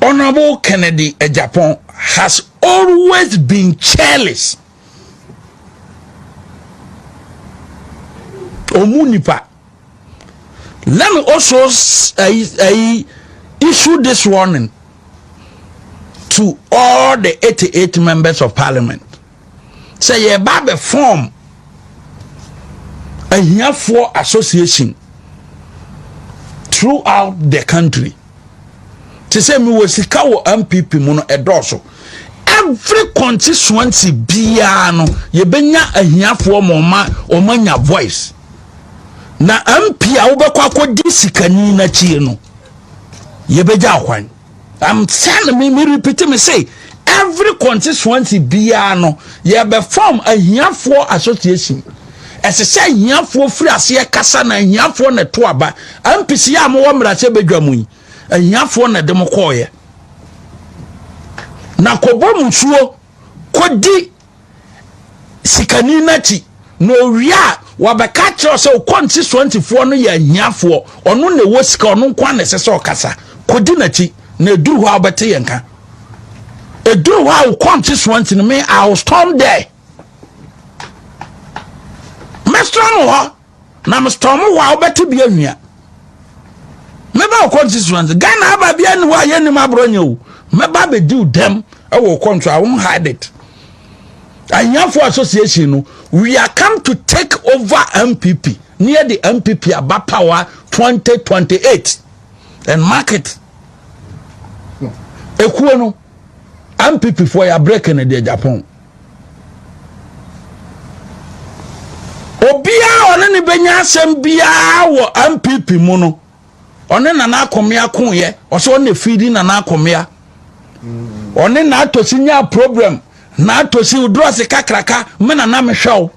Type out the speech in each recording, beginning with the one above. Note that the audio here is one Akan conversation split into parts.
Honorable Kennedy Agyapong has always been careless. Omunipa. Let me also issue this warning to all the 88 members of parliament. Say ye babe form a Nyafo association throughout the country. To say me was sikawo MPP mono edoso. Every constituency biano ye benya a Nyafo omanya voice. Na MP a wobekwa akodi sikani na chie no ye beja kwan. I'm telling me repeat me say every constituency biano ye be form a Nyafo association. Ese say Nyafo free ase kasa na Nyafo na to aba MPC ya mo wamra se bedwamu yi Nyafo na dem koye na kobom nsuo kodi sikani na chi no wia wabeka kire se constituency fo no ya Nyafo ono na wo sika ono nkwa na se okasa kodi na chi na eduru ho abete yenka eduru ho constituency no me I will storm there. Strong ho na me storm wa obeti bia nwia me ba constituency Ghana aba bia ni wa ye ni Abronye o me ba be do them e wo control I won't hide it. Anyafo association no we are come to take over MPP near the MPP aba power 2028 and market ekuo no MPP for ya breaking the Agyapong. Obia one ni benya asem bia wo MPP mu no one na akomea konye o so ne feedi na akomea one na atosi nya problem na atosi udrosi kakraka me na mehwew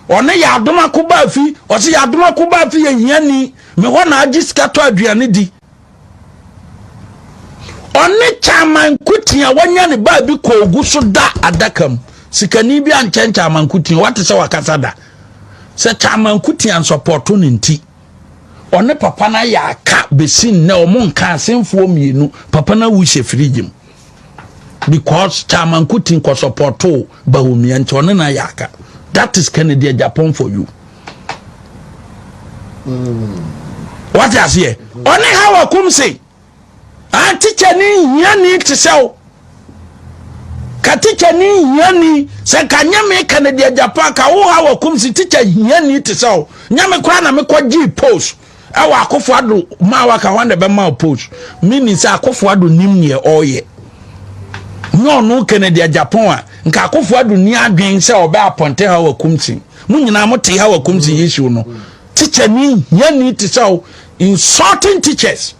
one ya adoma ko ba fi o se ya adoma ko ba fi ye hiani me ho na agiska to aduane di one chairman kutia wanya ne ba bi ko ogu so da adakam sikani bi anchen chairman kutia wate se wakasa da se chairman kutian support no nti one papa na ya aka besin na omo nka asemfo mienu papa na wuhye frigim because chairman kutin ko support ba homia nti one na ya aka. That is Kennedy Agyapong for you. What is here? One how akum say teacher ni yani to sell teacher ni yani se kanya me Kennedy Agyapong ka wo ha wakum si teacher yani to sell nyame kra na me kwaji post awa akofo ado ma wa ka wande be ma post meaning say akofo ado nim ne oye no Kennedy Agyapong a nka akofo ado ni adwen se oba aponte ha wakum si munyina mote ha wakum si issue no teacher ni yani to sell insulting teachers.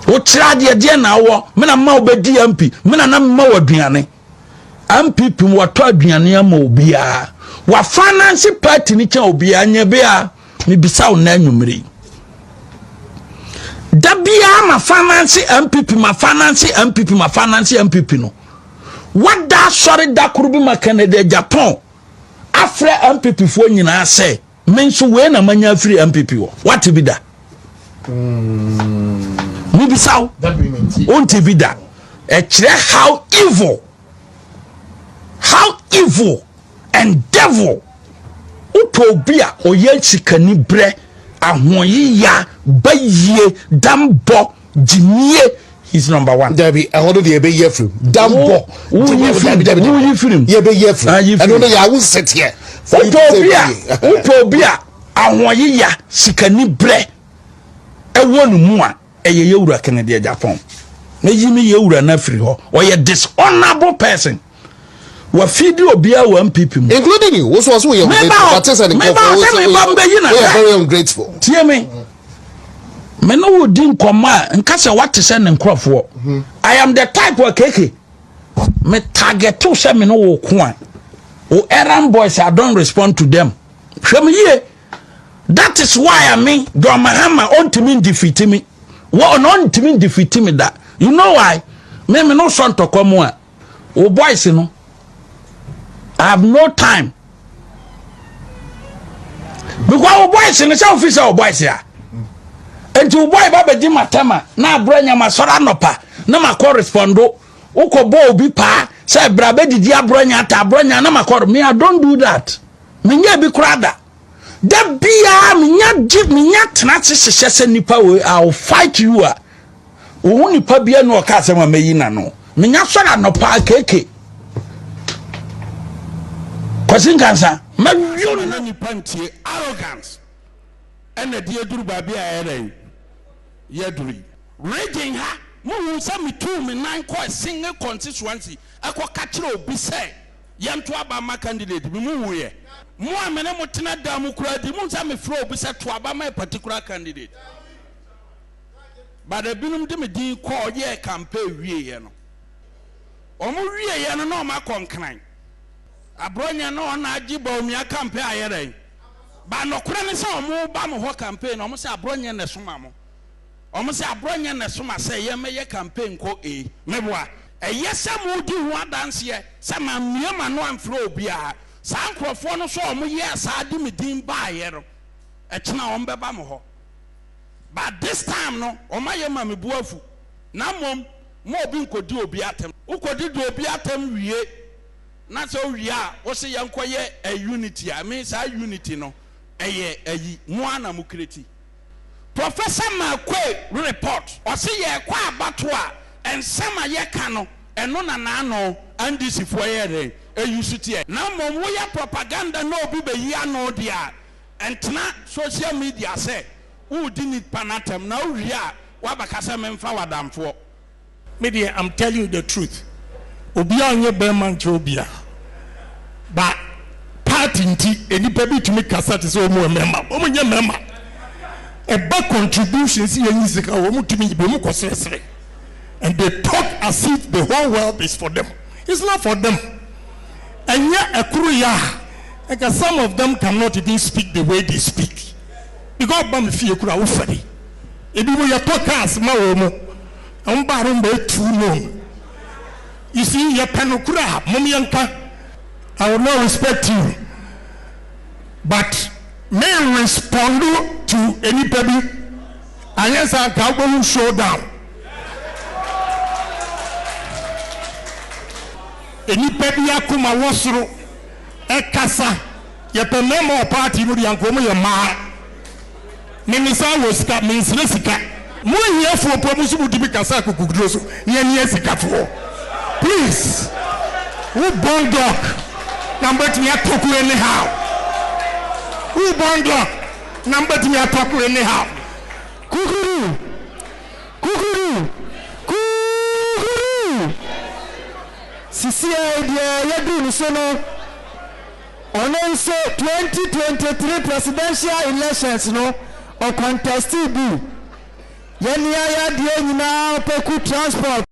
O trade de na wo me na ma obedi MP me na ma waduane MPP mo to aduane ama obia wa finance party ni cha obia nya bia me bisa na anwumre da bia ma finance MPP no what da sorry da kurubi ma Kennedy Agyapong afre MPP fo nyina se me nso we na manya free MPP wo what be da maybe so on TV that how evil and devil utobia oyensikani bre ahoyiya baye dambo jinie he's number 1 Dèvil I want to be here from dambo you film ye be here from I don't know ya will sit here utobia ahoyiya sikani bre ewonu mu a eye yewura Kennedy Agyapong na yimi yewura na free ho or ye dishonorable person wa feed obia wa MPP mu including you was we very ungrateful tie me me no wodi nkoma nka se wate se ne nkrofo I am the type of keke me target to se me no wo ko a o errand boys I don't respond to them hwem ye. That is why I mean Mahama on to me defeat me. What on to me defeat me that. You know why? Me no son to come on. Oh boys, you know. I have no time. Because oh boys in the office oh boys here. enti boy baba di matama na Abronye masora nopa na ma correspondo uko bo obi pa say brabe didi Abronye ata Abronye na ma me I don't do that me nya bi krada da bia me nya tena hyehyɛ se nipa we I'll fight you o nipa bia no ka asɛm amayi na no me nya sora nopa keke kwasin kansa ma wiyo na nipa ntie arrogance ene die duru ba bia ere yeduri raging ha mu say me two me nine ko single constituency akọ ka kire obi say yento aba ma candidate bi mu wuye mu amene mutena da mu kura di mu say me fro obi say to aba ma particular candidate but ebinum de me din ko ye campaign wie ye no omo wie ye no na o ma konkran Abronye no na agiba omia campaign ayere ba no kura ne say omo ba mo ho campaign omo say Abronye ne soma mo omo say Abronye ne soma say ye meye campaign ko meboa eyese mo di ho adanse ye say ma miema no amfro obia sa nkrofo no so omo ye sa di medin ba ye ro ekena omo beba mo ho but this time no omo ye ma mebuafu na mom mo obi nkodi obi atem ukodi do obi atem wie na so wie a wo se yenkoye a unity I mean say unity no eye ayi mo ana mo kreti Professor Makwe report o se ye kwa abato a ensema ye ka no eno na no andisi fo ye re eyusutie na mom wo ya propaganda na obi be yi ano dia entena social media say who didn't panatem na wie a wa bakasa memfa wadamfo media I'm telling you the truth obi anye be man chobia ba party nti enipa bi tumi kasa te so omo member omo nya member a back contributions yen sika omo tumi be mu kosesere and they talk as if the whole world is for them. It's not for them. And yet like some of them cannot even speak the way they speak because bam fie kura wo fari ebi mo ya talk as ma wo mo on ba ro be too long. You see your penokura mom yanka I will not respect you, but may respond to anybody. And yes, I can show down. Anybody akuma wasro ekasa ye pememo party mu yankomo ye ma. Minisa was ka minsle sika. Mo here for promotion mu dibi kasa kokugro so. Ye sika for. Please. Who born dog? Number to me talk anyhow. Who born dog? Number to me talk anyhow. Kukuru. Sisi ya do so no. On say 2023 presidential elections no or contested bi. Yenia ya die nyina peku transport.